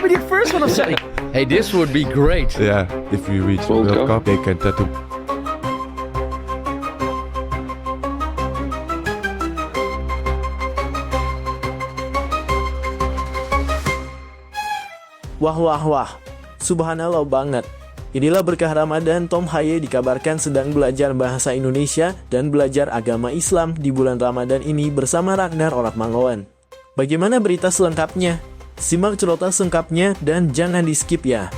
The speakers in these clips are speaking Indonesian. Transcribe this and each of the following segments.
be the first one of saying, hey, this would be great. Yeah, if we reach World World Cup. Cup, they can tattoo. Wah wah wah, subhanallah banget. Inilah berkah Ramadan. Tom Haye dikabarkan sedang belajar bahasa Indonesia dan belajar agama Islam di bulan Ramadan ini bersama Ragnar Oratmangoen. Bagaimana berita selengkapnya? Simak cerita selengkapnya dan jangan di skip ya.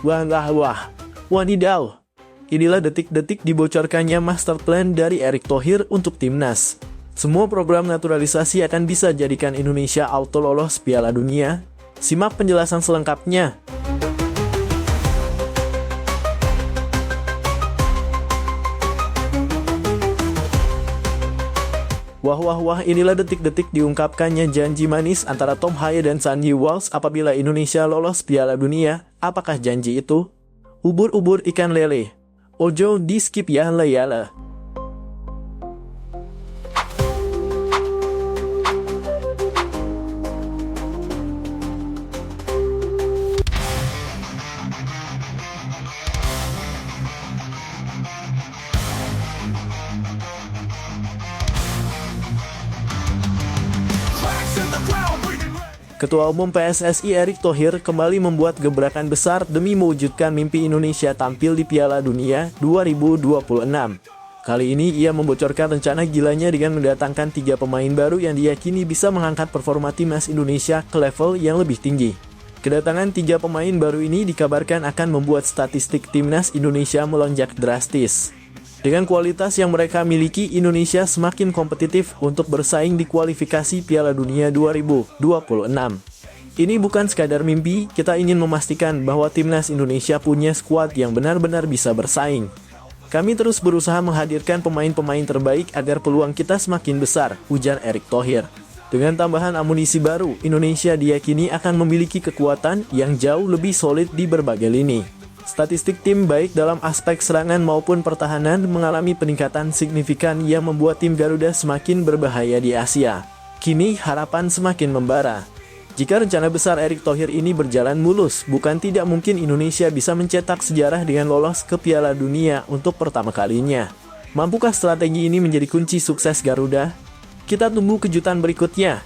Wah wah wah, wadidaw. Inilah detik-detik dibocorkannya master plan dari Erick Thohir untuk timnas. Semua program naturalisasi akan bisa jadikan Indonesia auto lolos Piala Dunia. Simak penjelasan selengkapnya. Wah wah wah, inilah detik-detik diungkapkannya janji manis antara Tom Haye dan Sandy Walsh apabila Indonesia lolos Piala Dunia. Apakah janji itu? Ubur-ubur ikan lele. Ojo di skip ya layala. Ketua Umum PSSI Erick Thohir kembali membuat gebrakan besar demi mewujudkan mimpi Indonesia tampil di Piala Dunia 2026. Kali ini ia membocorkan rencana gilanya dengan mendatangkan 3 pemain baru yang diyakini bisa mengangkat performa timnas Indonesia ke level yang lebih tinggi. Kedatangan 3 pemain baru ini dikabarkan akan membuat statistik timnas Indonesia melonjak drastis. Dengan kualitas yang mereka miliki, Indonesia semakin kompetitif untuk bersaing di kualifikasi Piala Dunia 2026. Ini bukan sekadar mimpi, kita ingin memastikan bahwa timnas Indonesia punya skuad yang benar-benar bisa bersaing. Kami terus berusaha menghadirkan pemain-pemain terbaik agar peluang kita semakin besar, ujar Erick Thohir. Dengan tambahan amunisi baru, Indonesia diyakini akan memiliki kekuatan yang jauh lebih solid di berbagai lini. Statistik tim baik dalam aspek serangan maupun pertahanan mengalami peningkatan signifikan yang membuat tim Garuda semakin berbahaya di Asia. Kini harapan semakin membara. Jika rencana besar Erick Thohir ini berjalan mulus, bukan tidak mungkin Indonesia bisa mencetak sejarah dengan lolos ke Piala Dunia untuk pertama kalinya. Mampukah strategi ini menjadi kunci sukses Garuda? Kita tunggu kejutan berikutnya.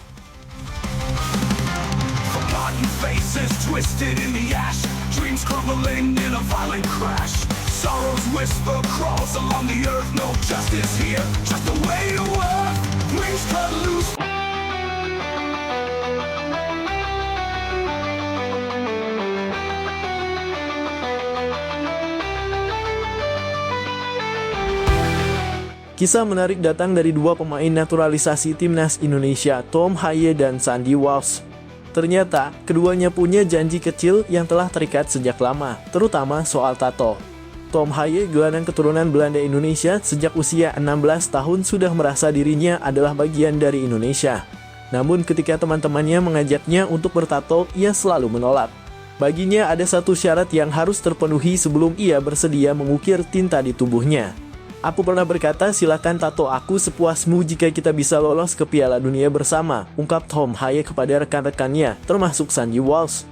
Dreams crumbling in a violent crash. Sorrow's whisper crawls along the earth. No justice here, just the way to earth. Wings cut loose. Kisah menarik datang dari 2 pemain naturalisasi timnas Indonesia, Tom Haye dan Sandy Walsh. Ternyata, keduanya punya janji kecil yang telah terikat sejak lama, terutama soal tato. Tom Haye, gelandang keturunan Belanda Indonesia, sejak usia 16 tahun sudah merasa dirinya adalah bagian dari Indonesia. Namun ketika teman-temannya mengajaknya untuk bertato, ia selalu menolak. Baginya ada satu syarat yang harus terpenuhi sebelum ia bersedia mengukir tinta di tubuhnya. Aku pernah berkata, silakan tato aku sepuasmu jika kita bisa lolos ke Piala Dunia bersama, ungkap Tom Haye kepada rekan-rekannya, termasuk Sandy Walsh.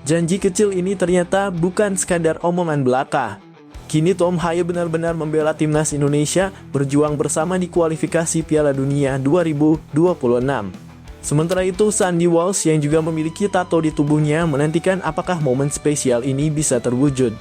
Janji kecil ini ternyata bukan sekadar omongan belaka. Kini Tom Haye benar-benar membela timnas Indonesia berjuang bersama di kualifikasi Piala Dunia 2026. Sementara itu, Sandy Walsh yang juga memiliki tato di tubuhnya menantikan apakah momen spesial ini bisa terwujud.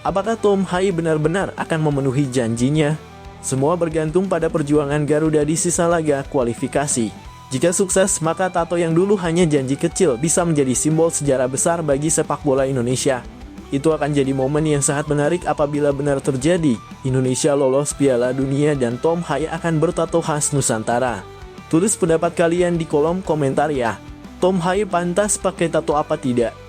Apakah Tom Haye benar-benar akan memenuhi janjinya? Semua bergantung pada perjuangan Garuda di sisa laga kualifikasi. Jika sukses, maka tato yang dulu hanya janji kecil bisa menjadi simbol sejarah besar bagi sepak bola Indonesia. Itu akan jadi momen yang sangat menarik apabila benar terjadi. Indonesia lolos Piala Dunia dan Tom Haye akan bertato khas Nusantara. Tulis pendapat kalian di kolom komentar ya. Tom Haye pantas pakai tato apa tidak?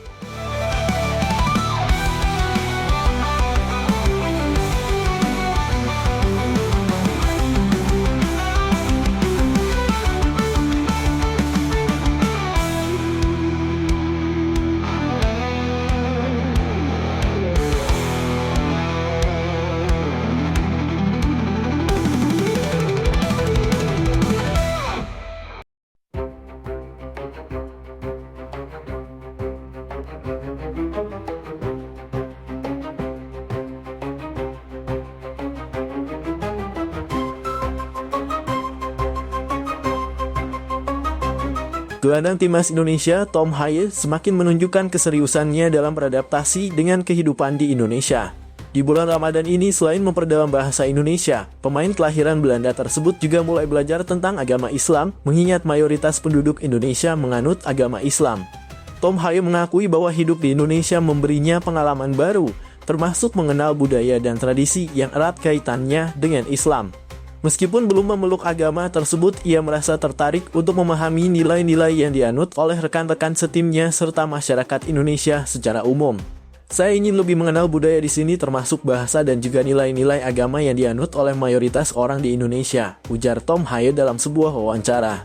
Gelandang timnas Indonesia, Tom Haye, semakin menunjukkan keseriusannya dalam beradaptasi dengan kehidupan di Indonesia. Di bulan Ramadan ini, selain memperdalam bahasa Indonesia, pemain kelahiran Belanda tersebut juga mulai belajar tentang agama Islam, mengingat mayoritas penduduk Indonesia menganut agama Islam. Tom Haye mengakui bahwa hidup di Indonesia memberinya pengalaman baru, termasuk mengenal budaya dan tradisi yang erat kaitannya dengan Islam. Meskipun belum memeluk agama tersebut, ia merasa tertarik untuk memahami nilai-nilai yang dianut oleh rekan-rekan setimnya serta masyarakat Indonesia secara umum. Saya ingin lebih mengenal budaya di sini termasuk bahasa dan juga nilai-nilai agama yang dianut oleh mayoritas orang di Indonesia, ujar Tom Haye dalam sebuah wawancara.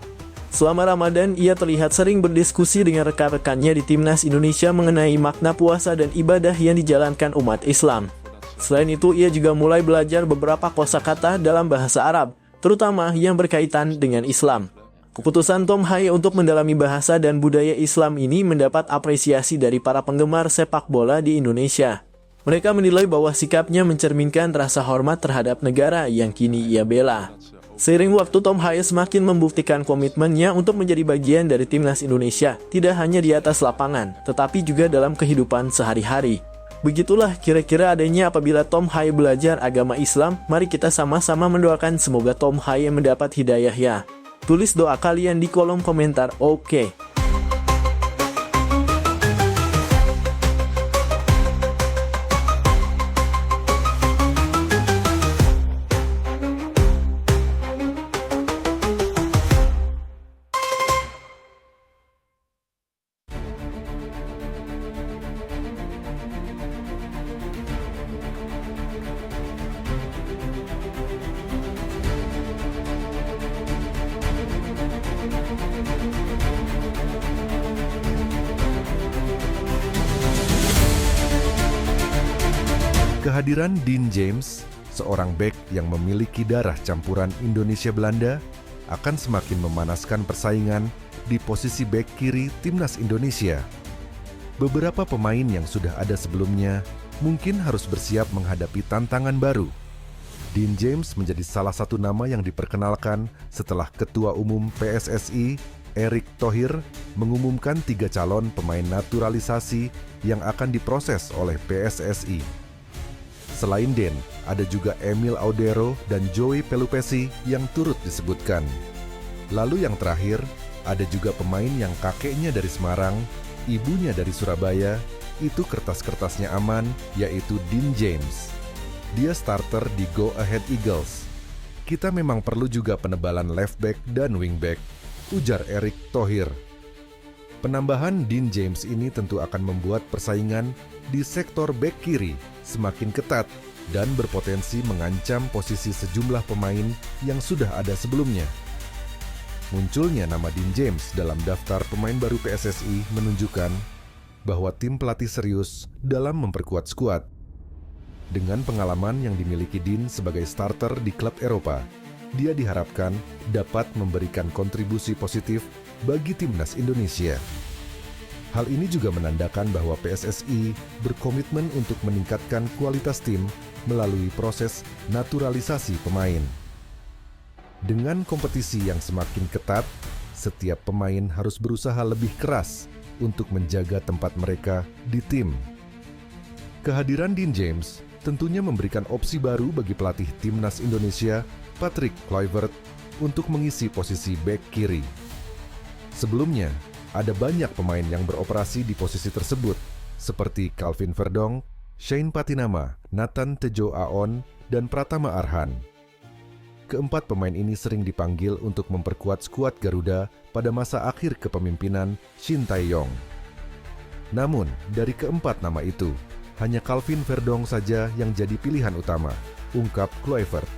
Selama Ramadan, ia terlihat sering berdiskusi dengan rekan-rekannya di timnas Indonesia mengenai makna puasa dan ibadah yang dijalankan umat Islam. Selain itu, ia juga mulai belajar beberapa kosakata dalam bahasa Arab, terutama yang berkaitan dengan Islam. Keputusan Tom Haye untuk mendalami bahasa dan budaya Islam ini mendapat apresiasi dari para penggemar sepak bola di Indonesia. Mereka menilai bahwa sikapnya mencerminkan rasa hormat terhadap negara yang kini ia bela. Seiring waktu, Tom Haye semakin membuktikan komitmennya untuk menjadi bagian dari timnas Indonesia, tidak hanya di atas lapangan, tetapi juga dalam kehidupan sehari-hari. Begitulah kira-kira adanya apabila Tom Haye belajar agama Islam. Mari kita sama-sama mendoakan semoga Tom Haye mendapat hidayah ya. Tulis doa kalian di kolom komentar, oke? Kehadiran Dean James, seorang bek yang memiliki darah campuran Indonesia-Belanda, akan semakin memanaskan persaingan di posisi bek kiri timnas Indonesia. Beberapa pemain yang sudah ada sebelumnya mungkin harus bersiap menghadapi tantangan baru. Dean James menjadi salah satu nama yang diperkenalkan setelah Ketua Umum PSSI, Erick Thohir, mengumumkan 3 calon pemain naturalisasi yang akan diproses oleh PSSI. Selain Den, ada juga Emil Audero dan Joey Pelupesi yang turut disebutkan. Lalu yang terakhir, ada juga pemain yang kakeknya dari Semarang, ibunya dari Surabaya, itu kertas-kertasnya aman, yaitu Dean James. Dia starter di Go Ahead Eagles. Kita memang perlu juga penebalan left back dan wing back, ujar Erick Thohir. Penambahan Dean James ini tentu akan membuat persaingan di sektor back kiri semakin ketat dan berpotensi mengancam posisi sejumlah pemain yang sudah ada sebelumnya. Munculnya nama Dean James dalam daftar pemain baru PSSI menunjukkan bahwa tim pelatih serius dalam memperkuat skuad. Dengan pengalaman yang dimiliki Dean sebagai starter di klub Eropa, dia diharapkan dapat memberikan kontribusi positif bagi timnas Indonesia. Hal ini juga menandakan bahwa PSSI berkomitmen untuk meningkatkan kualitas tim melalui proses naturalisasi pemain. Dengan kompetisi yang semakin ketat, setiap pemain harus berusaha lebih keras untuk menjaga tempat mereka di tim. Kehadiran Dean James tentunya memberikan opsi baru bagi pelatih timnas Indonesia, Patrick Kluivert, untuk mengisi posisi bek kiri. Sebelumnya, ada banyak pemain yang beroperasi di posisi tersebut, seperti Calvin Verdong, Shane Patinama, Nathan Tejo Aon, dan Pratama Arhan. Keempat pemain ini sering dipanggil untuk memperkuat skuad Garuda pada masa akhir kepemimpinan Shin Tae-yong. Namun, dari keempat nama itu, hanya Calvin Verdong saja yang jadi pilihan utama, ungkap Kluivert.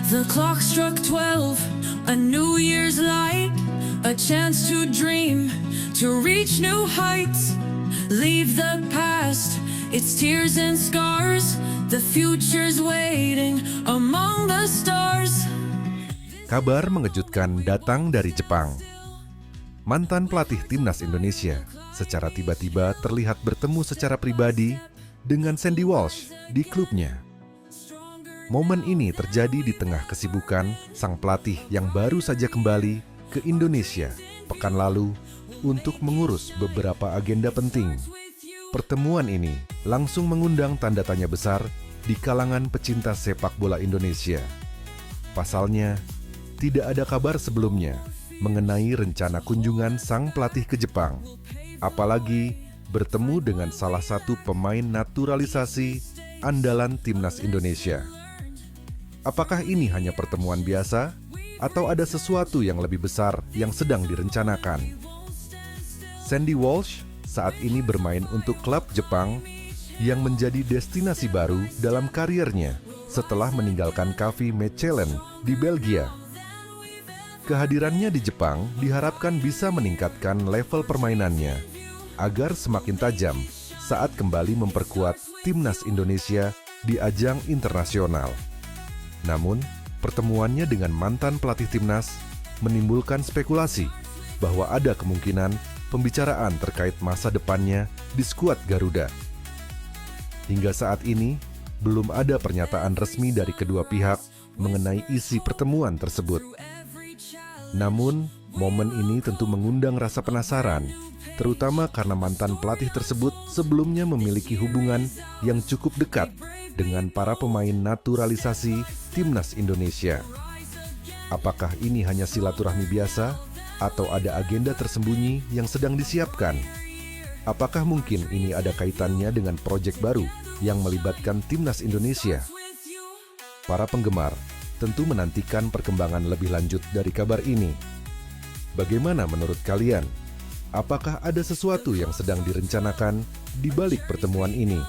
The clock struck 12, a New Year's light, a chance to dream, to reach new heights, leave the past, its tears and scars, the future's waiting among the stars. Kabar mengejutkan datang dari Jepang. Mantan pelatih timnas Indonesia secara tiba-tiba terlihat bertemu secara pribadi dengan Sandy Walsh di klubnya. Momen ini terjadi di tengah kesibukan sang pelatih yang baru saja kembali ke Indonesia pekan lalu untuk mengurus beberapa agenda penting. Pertemuan ini langsung mengundang tanda tanya besar di kalangan pecinta sepak bola Indonesia. Pasalnya, tidak ada kabar sebelumnya mengenai rencana kunjungan sang pelatih ke Jepang, apalagi bertemu dengan salah satu pemain naturalisasi andalan timnas Indonesia. Apakah ini hanya pertemuan biasa atau ada sesuatu yang lebih besar yang sedang direncanakan? Sandy Walsh saat ini bermain untuk klub Jepang yang menjadi destinasi baru dalam kariernya setelah meninggalkan KV Mechelen di Belgia. Kehadirannya di Jepang diharapkan bisa meningkatkan level permainannya agar semakin tajam saat kembali memperkuat timnas Indonesia di ajang internasional. Namun, pertemuannya dengan mantan pelatih timnas menimbulkan spekulasi bahwa ada kemungkinan pembicaraan terkait masa depannya di skuad Garuda. Hingga saat ini, belum ada pernyataan resmi dari kedua pihak mengenai isi pertemuan tersebut. Namun, momen ini tentu mengundang rasa penasaran, terutama karena mantan pelatih tersebut sebelumnya memiliki hubungan yang cukup dekat dengan para pemain naturalisasi timnas Indonesia. Apakah ini hanya silaturahmi biasa atau ada agenda tersembunyi yang sedang disiapkan? Apakah mungkin ini ada kaitannya dengan proyek baru yang melibatkan timnas Indonesia? Para penggemar tentu menantikan perkembangan lebih lanjut dari kabar ini. Bagaimana menurut kalian? Apakah ada sesuatu yang sedang direncanakan di balik pertemuan ini?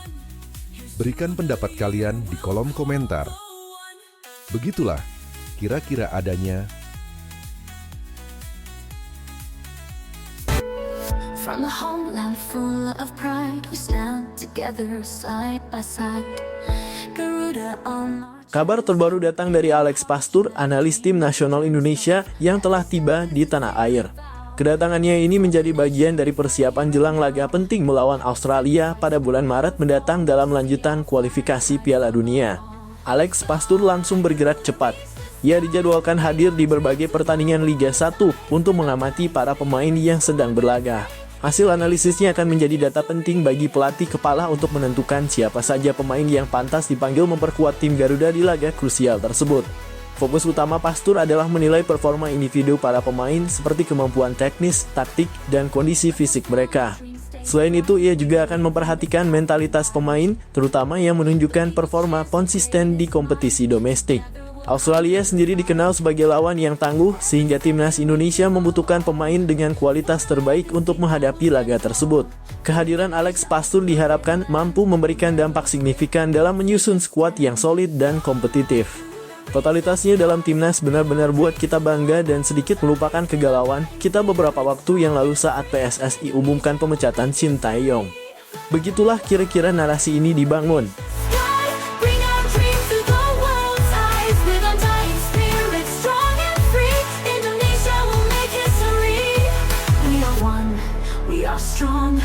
Berikan pendapat kalian di kolom komentar. Begitulah kira-kira adanya. From a homeland full of pride, we stand together side by side. Garuda on our... Kabar terbaru datang dari Alex Pastur, analis tim nasional Indonesia yang telah tiba di tanah air. Kedatangannya ini menjadi bagian dari persiapan jelang laga penting melawan Australia pada bulan Maret mendatang dalam lanjutan kualifikasi Piala Dunia. Alex Pastur langsung bergerak cepat. Ia dijadwalkan hadir di berbagai pertandingan Liga 1 untuk mengamati para pemain yang sedang berlaga. Hasil analisisnya akan menjadi data penting bagi pelatih kepala untuk menentukan siapa saja pemain yang pantas dipanggil memperkuat tim Garuda di laga krusial tersebut. Fokus utama Pastur adalah menilai performa individu para pemain seperti kemampuan teknis, taktik, dan kondisi fisik mereka. Selain itu, ia juga akan memperhatikan mentalitas pemain, terutama yang menunjukkan performa konsisten di kompetisi domestik. Australia sendiri dikenal sebagai lawan yang tangguh, sehingga timnas Indonesia membutuhkan pemain dengan kualitas terbaik untuk menghadapi laga tersebut. Kehadiran Alex Pastur diharapkan mampu memberikan dampak signifikan dalam menyusun skuad yang solid dan kompetitif. Totalitasnya dalam timnas benar-benar buat kita bangga dan sedikit melupakan kegalauan kita beberapa waktu yang lalu saat PSSI umumkan pemecatan Shin Tae-yong. Begitulah kira-kira narasi ini dibangun. Bring our dreams to the world's eyes with undying spirit, strong and free. Indonesia will make history. We are one, we are strong.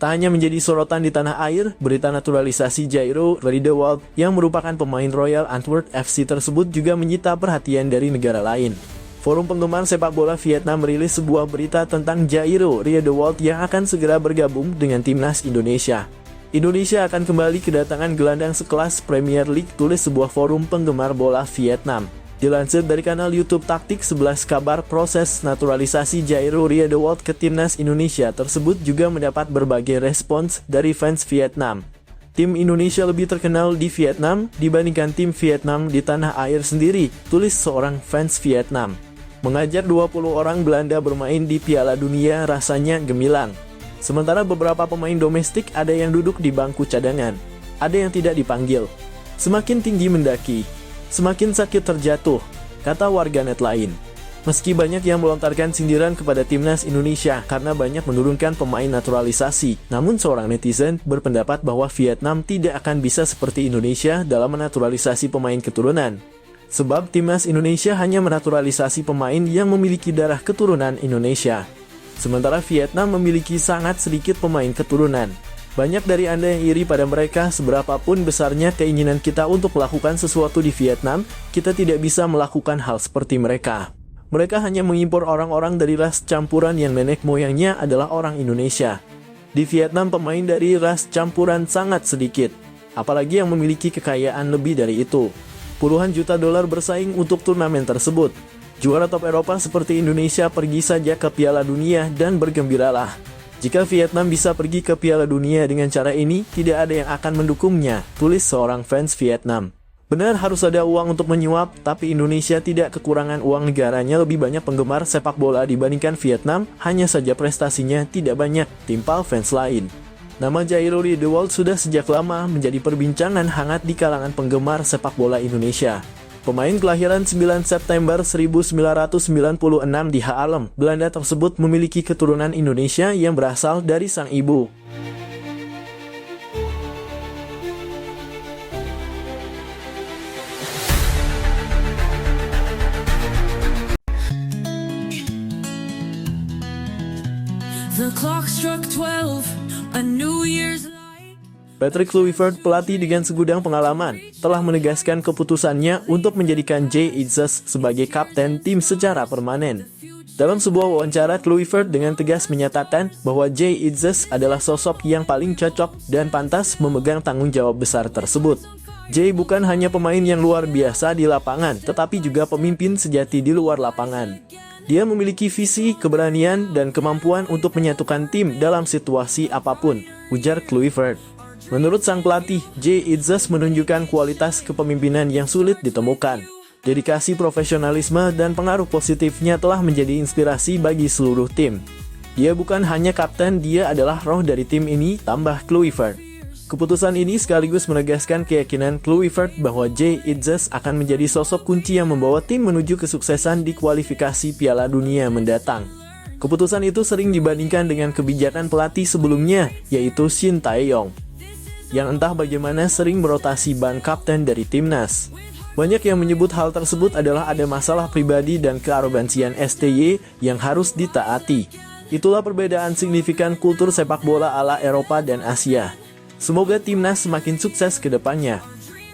Tak hanya menjadi sorotan di tanah air, berita naturalisasi Jairo Riedewald yang merupakan pemain Royal Antwerp FC tersebut juga menyita perhatian dari negara lain. Forum penggemar sepak bola Vietnam merilis sebuah berita tentang Jairo Riedewald yang akan segera bergabung dengan timnas Indonesia. Indonesia akan kembali kedatangan gelandang sekelas Premier League, tulis sebuah forum penggemar bola Vietnam. Dilansir dari kanal YouTube Taktik 11 kabar, proses naturalisasi Jairo Riedewald ke timnas Indonesia tersebut juga mendapat berbagai respons dari fans Vietnam. Tim Indonesia lebih terkenal di Vietnam dibandingkan tim Vietnam di tanah air sendiri, tulis seorang fans Vietnam. Mengajar 20 orang Belanda bermain di Piala Dunia rasanya gemilang. Sementara beberapa pemain domestik ada yang duduk di bangku cadangan, ada yang tidak dipanggil. Semakin tinggi mendaki, semakin sakit terjatuh, kata warganet lain. Meski banyak yang melontarkan sindiran kepada timnas Indonesia karena banyak menurunkan pemain naturalisasi, namun seorang netizen berpendapat bahwa Vietnam tidak akan bisa seperti Indonesia dalam menaturalisasi pemain keturunan. sebab timnas Indonesia hanya menaturalisasi pemain yang memiliki darah keturunan Indonesia. Sementara Vietnam memiliki sangat sedikit pemain keturunan. Banyak dari Anda yang iri pada mereka, seberapapun besarnya keinginan kita untuk melakukan sesuatu di Vietnam, kita tidak bisa melakukan hal seperti mereka. Mereka hanya mengimpor orang-orang dari ras campuran yang nenek moyangnya adalah orang Indonesia. Di Vietnam, pemain dari ras campuran sangat sedikit, apalagi yang memiliki kekayaan lebih dari itu. Puluhan juta dolar bersaing untuk turnamen tersebut. Juara top Eropa seperti Indonesia pergi saja ke Piala Dunia dan bergembiralah. Jika Vietnam bisa pergi ke Piala Dunia dengan cara ini, tidak ada yang akan mendukungnya, tulis seorang fans Vietnam. Benar harus ada uang untuk menyuap, tapi Indonesia tidak kekurangan uang, negaranya lebih banyak penggemar sepak bola dibandingkan Vietnam, hanya saja prestasinya tidak banyak, timpal fans lain. Nama Jairo Riedewald sudah sejak lama menjadi perbincangan hangat di kalangan penggemar sepak bola Indonesia. Pemain kelahiran 9 September 1996 di Haarlem, Belanda tersebut memiliki keturunan Indonesia yang berasal dari sang ibu. The clock struck 12, a New Year's light. Patrick Kluivert, pelatih dengan segudang pengalaman, telah menegaskan keputusannya untuk menjadikan Jay Itzes sebagai kapten tim secara permanen. Dalam sebuah wawancara, Kluivert dengan tegas menyatakan bahwa Jay Itzes adalah sosok yang paling cocok dan pantas memegang tanggung jawab besar tersebut. Jay bukan hanya pemain yang luar biasa di lapangan, tetapi juga pemimpin sejati di luar lapangan. Dia memiliki visi, keberanian, dan kemampuan untuk menyatukan tim dalam situasi apapun, ujar Kluivert. Menurut sang pelatih, Jay Itzes menunjukkan kualitas kepemimpinan yang sulit ditemukan. Dedikasi, profesionalisme, dan pengaruh positifnya telah menjadi inspirasi bagi seluruh tim. Dia bukan hanya kapten, dia adalah roh dari tim ini, tambah Kluivert. Keputusan ini sekaligus menegaskan keyakinan Kluivert bahwa Jay Itzes akan menjadi sosok kunci yang membawa tim menuju kesuksesan di kualifikasi Piala Dunia mendatang. Keputusan itu sering dibandingkan dengan kebijakan pelatih sebelumnya, yaitu Shin Tae-yong, yang entah bagaimana sering merotasi ban kapten dari timnas. Banyak yang menyebut hal tersebut adalah ada masalah pribadi dan kearogansian STY yang harus ditaati. Itulah perbedaan signifikan kultur sepak bola ala Eropa dan Asia. Semoga timnas semakin sukses ke depannya.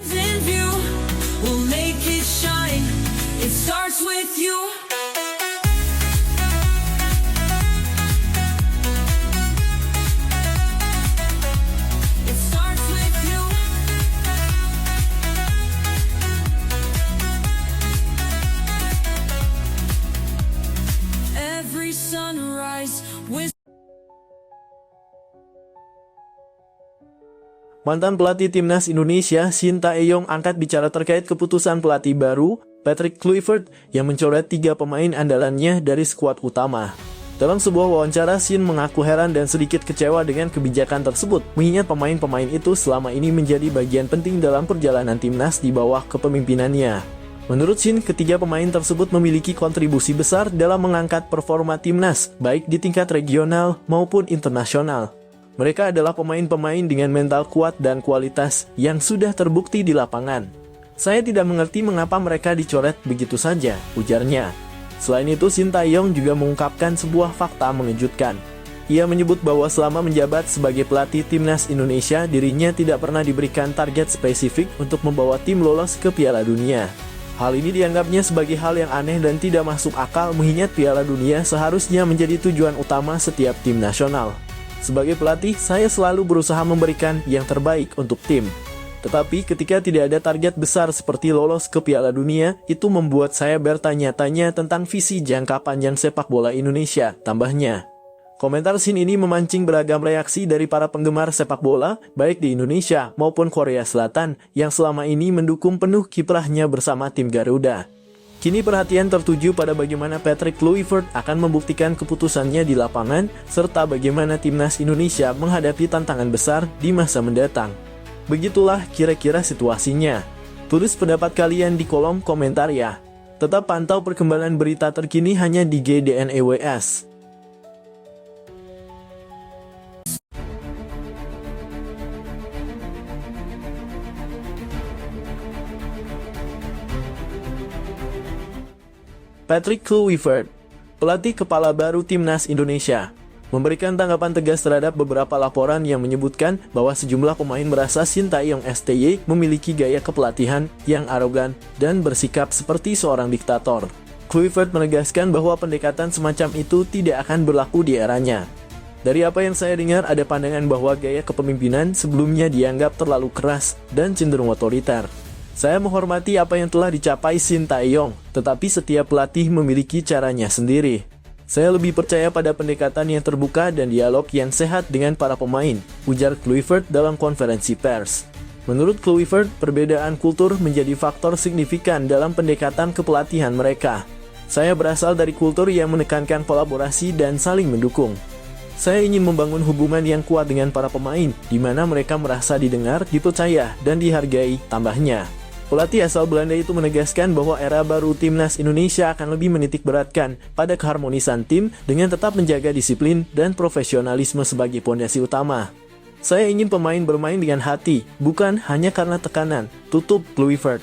In view, we'll make it shine. It starts with you. It starts with you. Every sunrise with Mantan pelatih timnas Indonesia, Shin Tae-yong, angkat bicara terkait keputusan pelatih baru, Patrick Kluivert, yang mencoret 3 pemain andalannya dari skuad utama. Dalam sebuah wawancara, Shin mengaku heran dan sedikit kecewa dengan kebijakan tersebut, mengingat pemain-pemain itu selama ini menjadi bagian penting dalam perjalanan timnas di bawah kepemimpinannya. Menurut Shin, ketiga pemain tersebut memiliki kontribusi besar dalam mengangkat performa timnas, baik di tingkat regional maupun internasional. Mereka adalah pemain-pemain dengan mental kuat dan kualitas yang sudah terbukti di lapangan. Saya tidak mengerti mengapa mereka dicoret begitu saja, ujarnya. Selain itu, Shin Tae-yong juga mengungkapkan sebuah fakta mengejutkan. Ia menyebut bahwa selama menjabat sebagai pelatih timnas Indonesia, dirinya tidak pernah diberikan target spesifik untuk membawa tim lolos ke Piala Dunia. Hal ini dianggapnya sebagai hal yang aneh dan tidak masuk akal, mengingat Piala Dunia seharusnya menjadi tujuan utama setiap tim nasional. Sebagai pelatih, saya selalu berusaha memberikan yang terbaik untuk tim. Tetapi ketika tidak ada target besar seperti lolos ke Piala Dunia, itu membuat saya bertanya-tanya tentang visi jangka panjang sepak bola Indonesia, tambahnya. Komentar Shin ini memancing beragam reaksi dari para penggemar sepak bola, baik di Indonesia maupun Korea Selatan, yang selama ini mendukung penuh kiprahnya bersama tim Garuda. Kini perhatian tertuju pada bagaimana Patrick Kluivert akan membuktikan keputusannya di lapangan, serta bagaimana timnas Indonesia menghadapi tantangan besar di masa mendatang. Begitulah kira-kira situasinya. Tulis pendapat kalian di kolom komentar ya. Tetap pantau perkembangan berita terkini hanya di GDNEWS. Patrick Kluivert, pelatih kepala baru Timnas Indonesia, memberikan tanggapan tegas terhadap beberapa laporan yang menyebutkan bahwa sejumlah pemain merasa Sintayong STY memiliki gaya kepelatihan yang arogan dan bersikap seperti seorang diktator. Kluivert menegaskan bahwa pendekatan semacam itu tidak akan berlaku di eranya. Dari apa yang saya dengar, ada pandangan bahwa gaya kepemimpinan sebelumnya dianggap terlalu keras dan cenderung otoriter. Saya menghormati apa yang telah dicapai Sintayong, tetapi setiap pelatih memiliki caranya sendiri. Saya lebih percaya pada pendekatan yang terbuka dan dialog yang sehat dengan para pemain, ujar Kluivert dalam konferensi pers. Menurut Kluivert, perbedaan kultur menjadi faktor signifikan dalam pendekatan kepelatihan mereka. Saya berasal dari kultur yang menekankan kolaborasi dan saling mendukung. Saya ingin membangun hubungan yang kuat dengan para pemain, di mana mereka merasa didengar, dipercaya, dan dihargai, tambahnya. Pelatih asal Belanda itu menegaskan bahwa era baru Timnas Indonesia akan lebih menitik beratkan pada keharmonisan tim dengan tetap menjaga disiplin dan profesionalisme sebagai pondasi utama. Saya ingin pemain bermain dengan hati, bukan hanya karena tekanan, tutup Kluivert.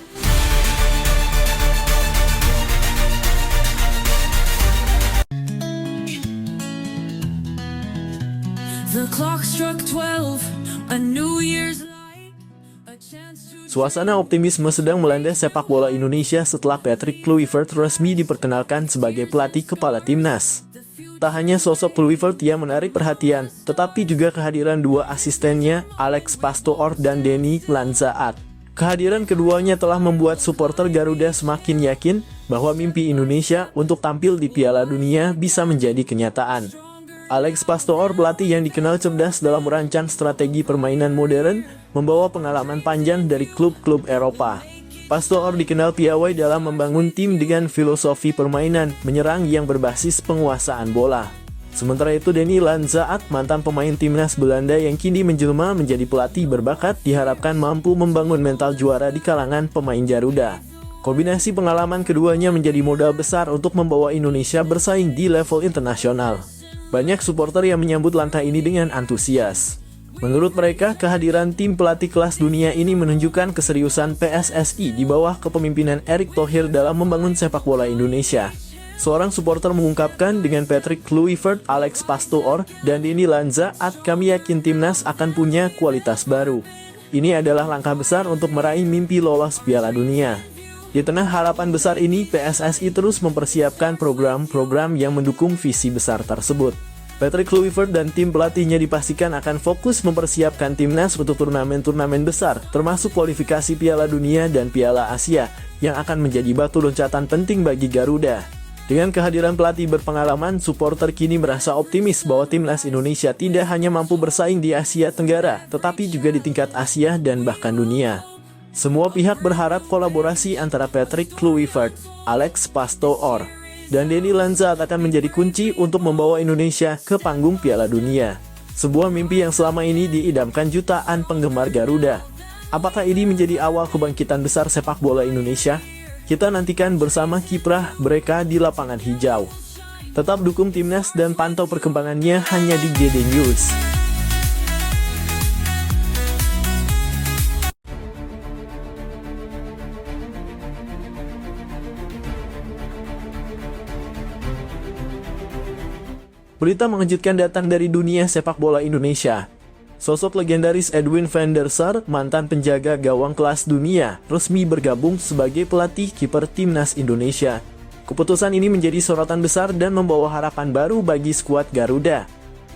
The clock struck 12, a New Year's light, a chance to... Suasana optimisme sedang melanda sepak bola Indonesia setelah Patrick Kluivert resmi diperkenalkan sebagai pelatih kepala timnas. Tak hanya sosok Kluivert yang menarik perhatian, tetapi juga kehadiran dua asistennya, Alex Pastoor dan Denny Lanzaat. Kehadiran keduanya telah membuat supporter Garuda semakin yakin bahwa mimpi Indonesia untuk tampil di Piala Dunia bisa menjadi kenyataan. Alex Pastoor, pelatih yang dikenal cerdas dalam merancang strategi permainan modern, membawa pengalaman panjang dari klub-klub Eropa. Pastoor dikenal piawai dalam membangun tim dengan filosofi permainan menyerang yang berbasis penguasaan bola. Sementara itu, Denny Lanzaat, mantan pemain timnas Belanda yang kini menjelma menjadi pelatih berbakat, diharapkan mampu membangun mental juara di kalangan pemain Garuda. Kombinasi pengalaman keduanya menjadi modal besar untuk membawa Indonesia bersaing di level internasional. Banyak supporter yang menyambut langkah ini dengan antusias. Menurut mereka, kehadiran tim pelatih kelas dunia ini menunjukkan keseriusan PSSI di bawah kepemimpinan Erick Thohir dalam membangun sepak bola Indonesia. Seorang supporter mengungkapkan, dengan Patrick Kluivert, Alex Pastoor, dan Denny Lanzaat, kami yakin timnas akan punya kualitas baru. Ini adalah langkah besar untuk meraih mimpi lolos Piala Dunia. Di tengah harapan besar ini, PSSI terus mempersiapkan program-program yang mendukung visi besar tersebut. Patrick Kluivert dan tim pelatihnya dipastikan akan fokus mempersiapkan timnas untuk turnamen-turnamen besar, termasuk kualifikasi Piala Dunia dan Piala Asia, yang akan menjadi batu loncatan penting bagi Garuda. Dengan kehadiran pelatih berpengalaman, supporter kini merasa optimis bahwa timnas Indonesia tidak hanya mampu bersaing di Asia Tenggara, tetapi juga di tingkat Asia dan bahkan dunia. Semua pihak berharap kolaborasi antara Patrick Kluivert, Alex Pastoor, dan Denny Lanzaat akan menjadi kunci untuk membawa Indonesia ke panggung Piala Dunia. Sebuah mimpi yang selama ini diidamkan jutaan penggemar Garuda. Apakah ini menjadi awal kebangkitan besar sepak bola Indonesia? Kita nantikan bersama kiprah mereka di lapangan hijau. Tetap dukung timnas dan pantau perkembangannya hanya di GD News. Berita mengejutkan datang dari dunia sepak bola Indonesia. Sosok legendaris Edwin van der Sar, mantan penjaga gawang kelas dunia, resmi bergabung sebagai pelatih kiper timnas Indonesia. Keputusan ini menjadi sorotan besar dan membawa harapan baru bagi skuad Garuda.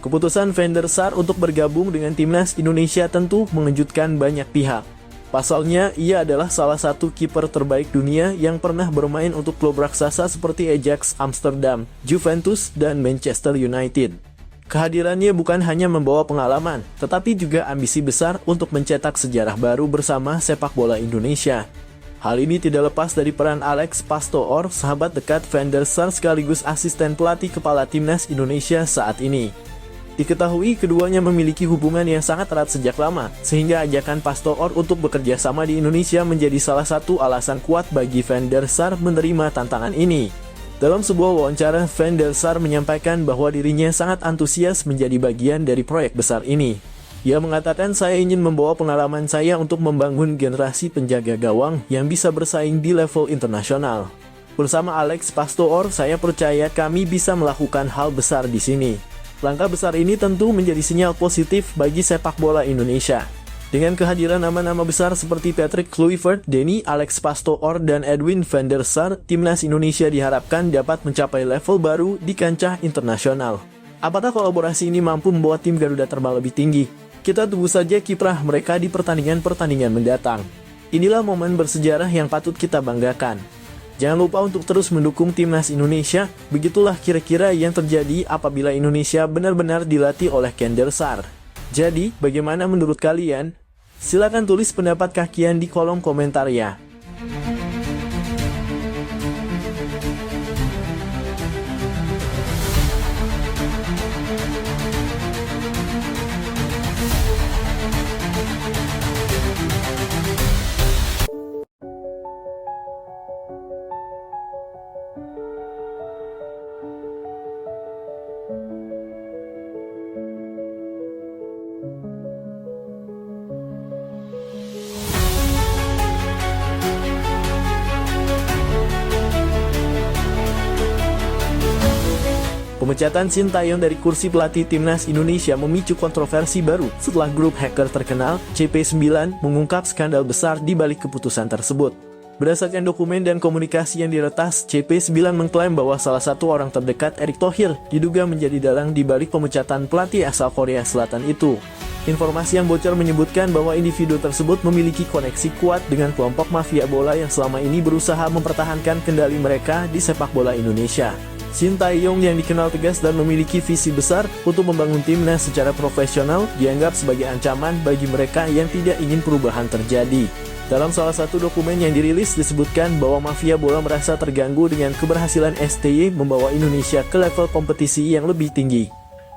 Keputusan van der Sar untuk bergabung dengan timnas Indonesia tentu mengejutkan banyak pihak. Pasalnya, ia adalah salah satu kiper terbaik dunia yang pernah bermain untuk klub raksasa seperti Ajax Amsterdam, Juventus, dan Manchester United. Kehadirannya bukan hanya membawa pengalaman, tetapi juga ambisi besar untuk mencetak sejarah baru bersama sepak bola Indonesia. Hal ini tidak lepas dari peran Alex Pastoor, sahabat dekat van der Sar sekaligus asisten pelatih kepala timnas Indonesia saat ini. Diketahui keduanya memiliki hubungan yang sangat erat sejak lama, sehingga ajakan Pastoor untuk bekerja sama di Indonesia menjadi salah satu alasan kuat bagi van der Sar menerima tantangan ini. Dalam sebuah wawancara, van der Sar menyampaikan bahwa dirinya sangat antusias menjadi bagian dari proyek besar ini. Ia mengatakan, saya ingin membawa pengalaman saya untuk membangun generasi penjaga gawang yang bisa bersaing di level internasional. Bersama Alex Pastor, saya percaya kami bisa melakukan hal besar di sini. Langkah besar ini tentu menjadi sinyal positif bagi sepak bola Indonesia. Dengan kehadiran nama-nama besar seperti Patrick Kluivert, Denny, Alex Pastor, dan Edwin van der Sar, timnas Indonesia diharapkan dapat mencapai level baru di kancah internasional. Apakah kolaborasi ini mampu membawa tim Garuda terbang lebih tinggi? Kita tunggu saja kiprah mereka di pertandingan-pertandingan mendatang. Inilah momen bersejarah yang patut kita banggakan. Jangan lupa untuk terus mendukung timnas Indonesia. Begitulah kira-kira yang terjadi apabila Indonesia benar-benar dilatih oleh Van der Sar. Jadi, bagaimana menurut kalian? Silakan tulis pendapat kalian di kolom komentar ya. Pemecatan Sintayong dari kursi pelatih timnas Indonesia memicu kontroversi baru setelah grup hacker terkenal CP9 mengungkap skandal besar di balik keputusan tersebut. Berdasarkan dokumen dan komunikasi yang diretas, CP9 mengklaim bahwa salah satu orang terdekat Erick Thohir diduga menjadi dalang di balik pemecatan pelatih asal Korea Selatan itu. Informasi yang bocor menyebutkan bahwa individu tersebut memiliki koneksi kuat dengan kelompok mafia bola yang selama ini berusaha mempertahankan kendali mereka di sepak bola Indonesia. Sintayong yang dikenal tegas dan memiliki visi besar untuk membangun timnas secara profesional dianggap sebagai ancaman bagi mereka yang tidak ingin perubahan terjadi. Dalam salah satu dokumen yang dirilis disebutkan bahwa mafia bola merasa terganggu dengan keberhasilan STY membawa Indonesia ke level kompetisi yang lebih tinggi.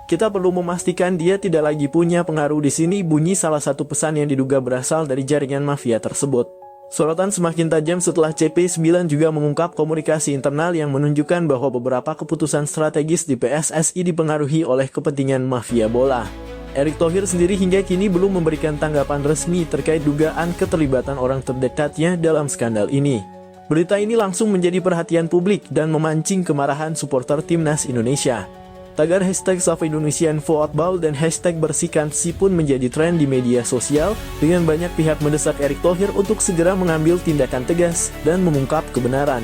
Kita perlu memastikan dia tidak lagi punya pengaruh di sini, bunyi salah satu pesan yang diduga berasal dari jaringan mafia tersebut. Sorotan semakin tajam setelah CP9 juga mengungkap komunikasi internal yang menunjukkan bahwa beberapa keputusan strategis di PSSI dipengaruhi oleh kepentingan mafia bola. Erick Thohir sendiri hingga kini belum memberikan tanggapan resmi terkait dugaan keterlibatan orang terdekatnya dalam skandal ini. Berita ini langsung menjadi perhatian publik dan memancing kemarahan supporter timnas Indonesia. Tagar hashtag #SaveIndonesianFootball dan hashtag #BersihkanSI pun menjadi tren di media sosial dengan banyak pihak mendesak Erick Thohir untuk segera mengambil tindakan tegas dan mengungkap kebenaran.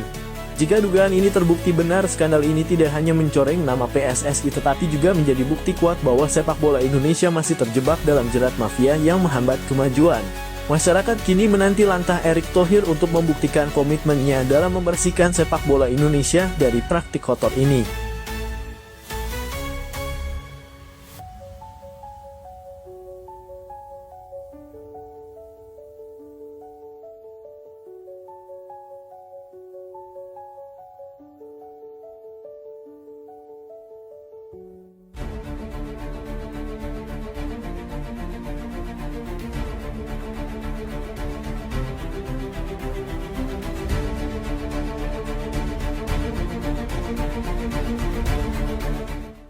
Jika dugaan ini terbukti benar, skandal ini tidak hanya mencoreng nama PSSI tetapi juga menjadi bukti kuat bahwa sepak bola Indonesia masih terjebak dalam jerat mafia yang menghambat kemajuan. Masyarakat kini menanti langkah Erick Thohir untuk membuktikan komitmennya dalam membersihkan sepak bola Indonesia dari praktik kotor ini.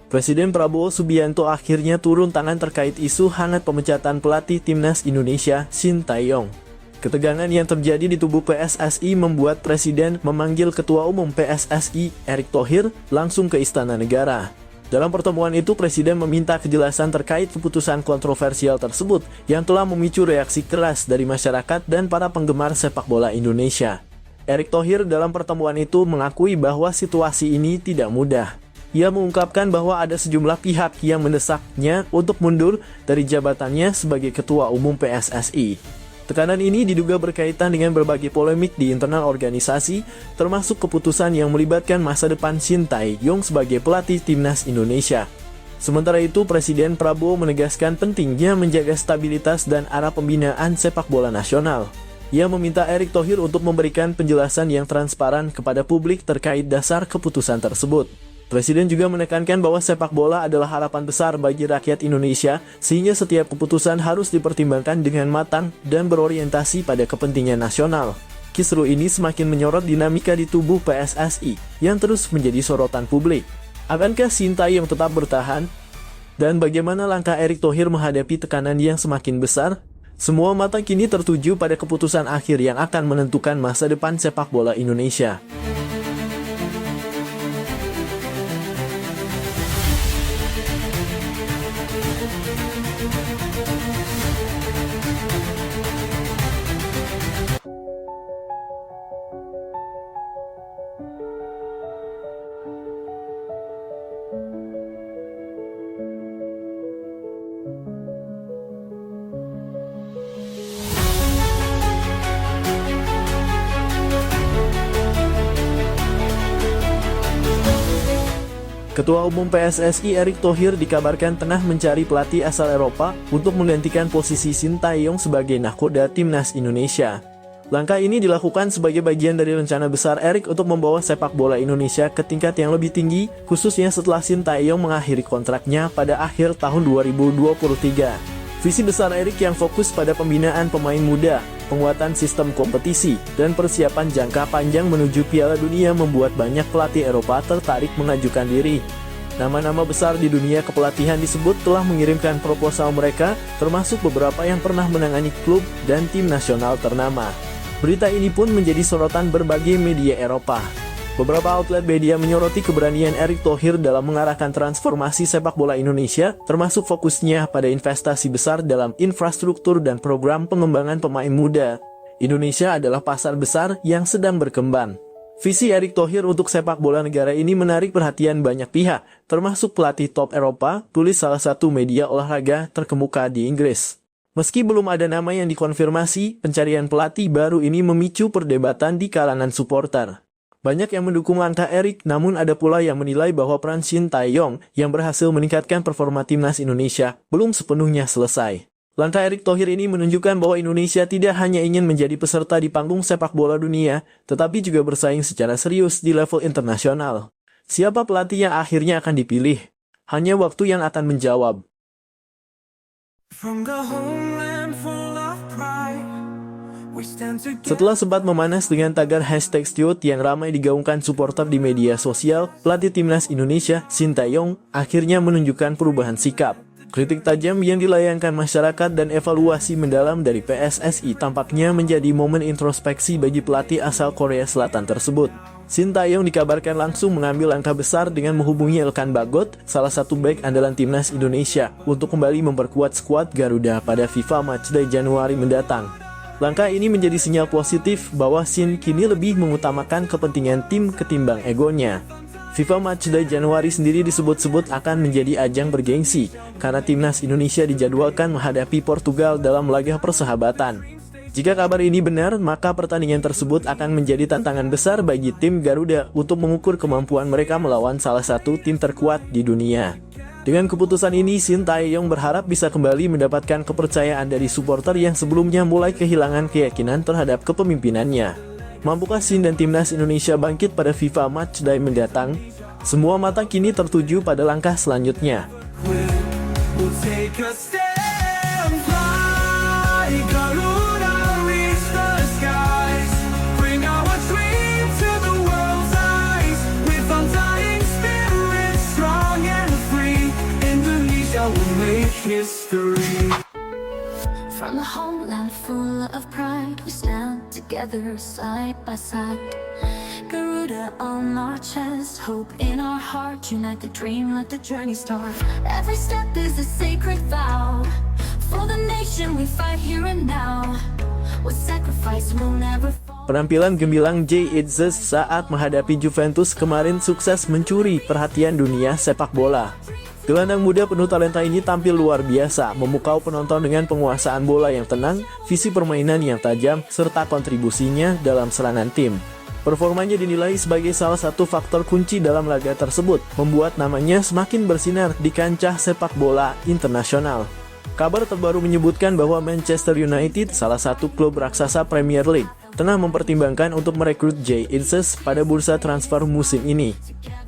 Presiden Prabowo Subianto akhirnya turun tangan terkait isu hangat pemecatan pelatih timnas Indonesia, Sintayong. Ketegangan yang terjadi di tubuh PSSI membuat Presiden memanggil Ketua Umum PSSI, Erick Thohir, langsung ke Istana Negara. Dalam pertemuan itu, Presiden meminta kejelasan terkait keputusan kontroversial tersebut yang telah memicu reaksi keras dari masyarakat dan para penggemar sepak bola Indonesia. Erick Thohir dalam pertemuan itu mengakui bahwa situasi ini tidak mudah. Ia mengungkapkan bahwa ada sejumlah pihak yang mendesaknya untuk mundur dari jabatannya sebagai Ketua Umum PSSI. Tekanan ini diduga berkaitan dengan berbagai polemik di internal organisasi, termasuk keputusan yang melibatkan masa depan Sintayong sebagai pelatih timnas Indonesia. Sementara itu, Presiden Prabowo menegaskan pentingnya menjaga stabilitas dan arah pembinaan sepak bola nasional. Ia meminta Erick Thohir untuk memberikan penjelasan yang transparan kepada publik terkait dasar keputusan tersebut. Presiden juga menekankan bahwa sepak bola adalah harapan besar bagi rakyat Indonesia, sehingga setiap keputusan harus dipertimbangkan dengan matang dan berorientasi pada kepentingan nasional. Kisru ini semakin menyorot dinamika di tubuh PSSI yang terus menjadi sorotan publik. Akankah Sintayong tetap bertahan? Dan bagaimana langkah Erick Thohir menghadapi tekanan yang semakin besar? Semua mata kini tertuju pada keputusan akhir yang akan menentukan masa depan sepak bola Indonesia. Ketua Umum PSSI Erick Thohir dikabarkan tengah mencari pelatih asal Eropa untuk menggantikan posisi Sintayong sebagai nahkoda timnas Indonesia. Langkah ini dilakukan sebagai bagian dari rencana besar Erick untuk membawa sepak bola Indonesia ke tingkat yang lebih tinggi, khususnya setelah Sintayong mengakhiri kontraknya pada akhir tahun 2023. Visi besar Erick yang fokus pada pembinaan pemain muda, penguatan sistem kompetisi, dan persiapan jangka panjang menuju Piala Dunia membuat banyak pelatih Eropa tertarik mengajukan diri. Nama-nama besar di dunia kepelatihan disebut telah mengirimkan proposal mereka, termasuk beberapa yang pernah menangani klub dan tim nasional ternama. Berita ini pun menjadi sorotan berbagai media Eropa. Beberapa outlet media menyoroti keberanian Erick Thohir dalam mengarahkan transformasi sepak bola Indonesia, termasuk fokusnya pada investasi besar dalam infrastruktur dan program pengembangan pemain muda. Indonesia adalah pasar besar yang sedang berkembang. Visi Erick Thohir untuk sepak bola negara ini menarik perhatian banyak pihak, termasuk pelatih top Eropa, tulis salah satu media olahraga terkemuka di Inggris. Meski belum ada nama yang dikonfirmasi, pencarian pelatih baru ini memicu perdebatan di kalangan supporter. Banyak yang mendukung langkah Erick, namun ada pula yang menilai bahwa peran Sintayong yang berhasil meningkatkan performa timnas Indonesia belum sepenuhnya selesai. Langkah Erick Thohir ini menunjukkan bahwa Indonesia tidak hanya ingin menjadi peserta di panggung sepak bola dunia, tetapi juga bersaing secara serius di level internasional. Siapa pelatih yang akhirnya akan dipilih? Hanya waktu yang akan menjawab. From the homeland full of pride, we stand together. Setelah sempat memanas dengan tagar #Stiot yang ramai digaungkan supporter di media sosial, pelatih timnas Indonesia, Sintayong, akhirnya menunjukkan perubahan sikap. Kritik tajam yang dilayangkan masyarakat dan evaluasi mendalam dari PSSI tampaknya menjadi momen introspeksi bagi pelatih asal Korea Selatan tersebut. Sintayong dikabarkan langsung mengambil langkah besar dengan menghubungi Elkan Bagot, salah satu bek andalan timnas Indonesia, untuk kembali memperkuat skuad Garuda pada FIFA Matchday Januari mendatang. Langkah ini menjadi sinyal positif bahwa Sin kini lebih mengutamakan kepentingan tim ketimbang egonya. FIFA Matchday Januari sendiri disebut-sebut akan menjadi ajang bergengsi, karena timnas Indonesia dijadwalkan menghadapi Portugal dalam laga persahabatan. Jika kabar ini benar, maka pertandingan tersebut akan menjadi tantangan besar bagi tim Garuda untuk mengukur kemampuan mereka melawan salah satu tim terkuat di dunia. Dengan keputusan ini, Sintayong berharap bisa kembali mendapatkan kepercayaan dari supporter yang sebelumnya mulai kehilangan keyakinan terhadap kepemimpinannya. Mampukah Sin dan timnas Indonesia bangkit pada FIFA Matchday mendatang? Semua mata kini tertuju pada langkah selanjutnya. We'll take a stand, fly, Garuda, reach the skies, bring our dream to the world's eyes, with undying spirit, strong and free, Indonesia will make history. From the homeland full of pride, we stand together side by side. Garuda on our chest, hope in our heart, unite the dream, let the journey start. Every step is a sacred vow, for the nation we fight here and now. With sacrifice we'll never fall. Penampilan gemilang Jay Itzes saat menghadapi Juventus kemarin sukses mencuri perhatian dunia sepak bola. Gelandang muda penuh talenta ini tampil luar biasa, memukau penonton dengan penguasaan bola yang tenang, visi permainan yang tajam, serta kontribusinya dalam serangan tim. Performanya dinilai sebagai salah satu faktor kunci dalam laga tersebut, membuat namanya semakin bersinar di kancah sepak bola internasional. Kabar terbaru menyebutkan bahwa Manchester United, salah satu klub raksasa Premier League, tengah mempertimbangkan untuk merekrut Jay Itzes pada bursa transfer musim ini.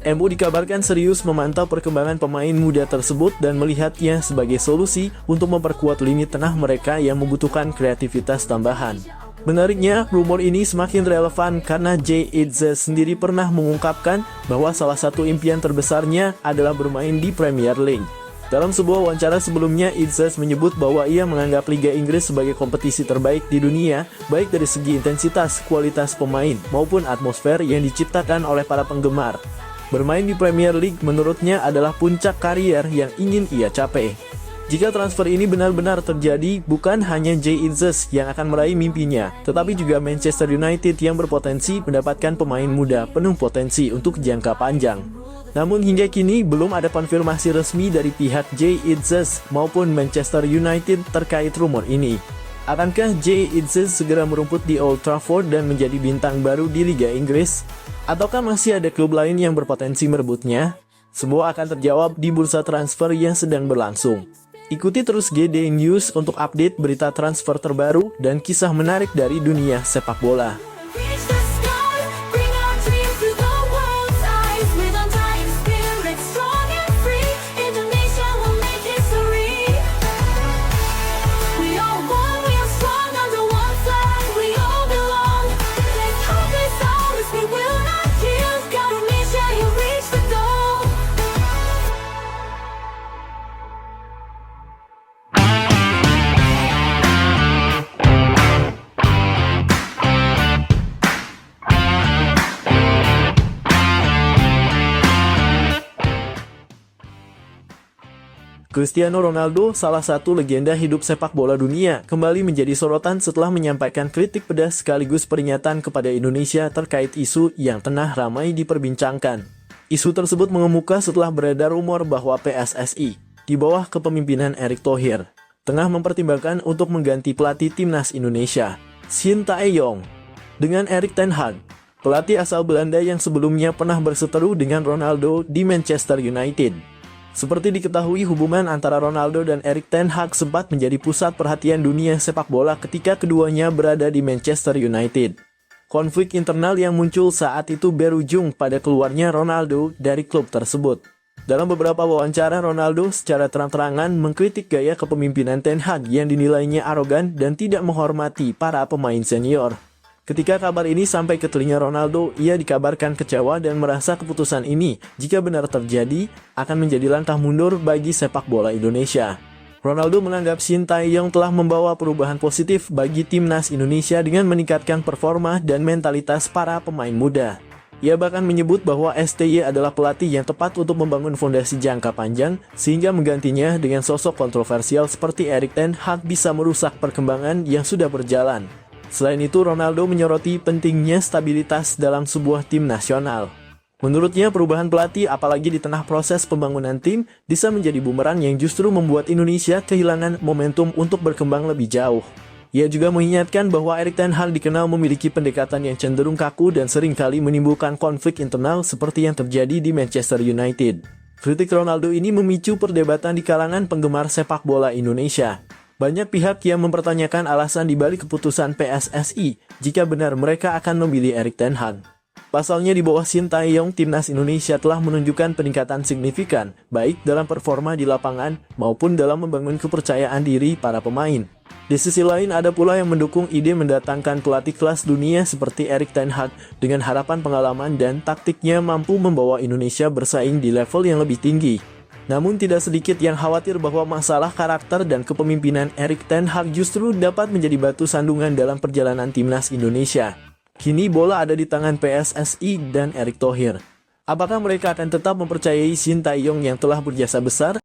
MU dikabarkan serius memantau perkembangan pemain muda tersebut dan melihatnya sebagai solusi untuk memperkuat lini tengah mereka yang membutuhkan kreativitas tambahan. Menariknya, rumor ini semakin relevan karena Jay Itzes sendiri pernah mengungkapkan bahwa salah satu impian terbesarnya adalah bermain di Premier League. Dalam sebuah wawancara sebelumnya, Itzes menyebut bahwa ia menganggap Liga Inggris sebagai kompetisi terbaik di dunia, baik dari segi intensitas, kualitas pemain, maupun atmosfer yang diciptakan oleh para penggemar. Bermain di Premier League menurutnya adalah puncak karier yang ingin ia capai. Jika transfer ini benar-benar terjadi, bukan hanya Jay Itzes yang akan meraih mimpinya, tetapi juga Manchester United yang berpotensi mendapatkan pemain muda penuh potensi untuk jangka panjang. Namun hingga kini belum ada konfirmasi resmi dari pihak Jay Itzes maupun Manchester United terkait rumor ini. Akankah Jay Itzes segera merumput di Old Trafford dan menjadi bintang baru di Liga Inggris? Ataukah masih ada klub lain yang berpotensi merebutnya? Semua akan terjawab di bursa transfer yang sedang berlangsung. Ikuti terus GD News untuk update berita transfer terbaru dan kisah menarik dari dunia sepak bola. Reach the sky, bring our dreams to the world's eyes. With undying spirit, strong and free, Indonesia will make history. We are one, we are strong under one flag. We all belong. This hope is ours, we will not yield. Indonesia, you reach the goal. Cristiano Ronaldo, salah satu legenda hidup sepak bola dunia, kembali menjadi sorotan setelah menyampaikan kritik pedas sekaligus peringatan kepada Indonesia terkait isu yang tengah ramai diperbincangkan. Isu tersebut mengemuka setelah beredar rumor bahwa PSSI, di bawah kepemimpinan Erick Thohir, tengah mempertimbangkan untuk mengganti pelatih timnas Indonesia, Shin Tae-yong, dengan Erik ten Hag, pelatih asal Belanda yang sebelumnya pernah berseteru dengan Ronaldo di Manchester United. Seperti diketahui, hubungan antara Ronaldo dan Erik ten Hag sempat menjadi pusat perhatian dunia sepak bola ketika keduanya berada di Manchester United. Konflik internal yang muncul saat itu berujung pada keluarnya Ronaldo dari klub tersebut. Dalam beberapa wawancara, Ronaldo secara terang-terangan mengkritik gaya kepemimpinan ten Hag yang dinilainya arogan dan tidak menghormati para pemain senior. Ketika kabar ini sampai ke telinga Ronaldo, ia dikabarkan kecewa dan merasa keputusan ini, jika benar terjadi, akan menjadi langkah mundur bagi sepak bola Indonesia. Ronaldo menganggap Shin Tae-yong telah membawa perubahan positif bagi timnas Indonesia dengan meningkatkan performa dan mentalitas para pemain muda. Ia bahkan menyebut bahwa STY adalah pelatih yang tepat untuk membangun fondasi jangka panjang, sehingga menggantinya dengan sosok kontroversial seperti Erik ten Hag bisa merusak perkembangan yang sudah berjalan. Selain itu, Ronaldo menyoroti pentingnya stabilitas dalam sebuah tim nasional. Menurutnya, perubahan pelatih apalagi di tengah proses pembangunan tim bisa menjadi bumerang yang justru membuat Indonesia kehilangan momentum untuk berkembang lebih jauh. Ia juga mengingatkan bahwa Erik ten Hag dikenal memiliki pendekatan yang cenderung kaku dan seringkali menimbulkan konflik internal seperti yang terjadi di Manchester United. Kritik Ronaldo ini memicu perdebatan di kalangan penggemar sepak bola Indonesia. Banyak pihak yang mempertanyakan alasan dibalik keputusan PSSI jika benar mereka akan memilih Erik ten Hag. Pasalnya, di bawah Shin Tae-yong, timnas Indonesia telah menunjukkan peningkatan signifikan, baik dalam performa di lapangan maupun dalam membangun kepercayaan diri para pemain. Di sisi lain, ada pula yang mendukung ide mendatangkan pelatih kelas dunia seperti Erik ten Hag dengan harapan pengalaman dan taktiknya mampu membawa Indonesia bersaing di level yang lebih tinggi. Namun tidak sedikit yang khawatir bahwa masalah karakter dan kepemimpinan Erik ten Hag justru dapat menjadi batu sandungan dalam perjalanan timnas Indonesia. Kini bola ada di tangan PSSI dan Erick Thohir. Apakah mereka akan tetap mempercayai Shin Tae-yong yang telah berjasa besar?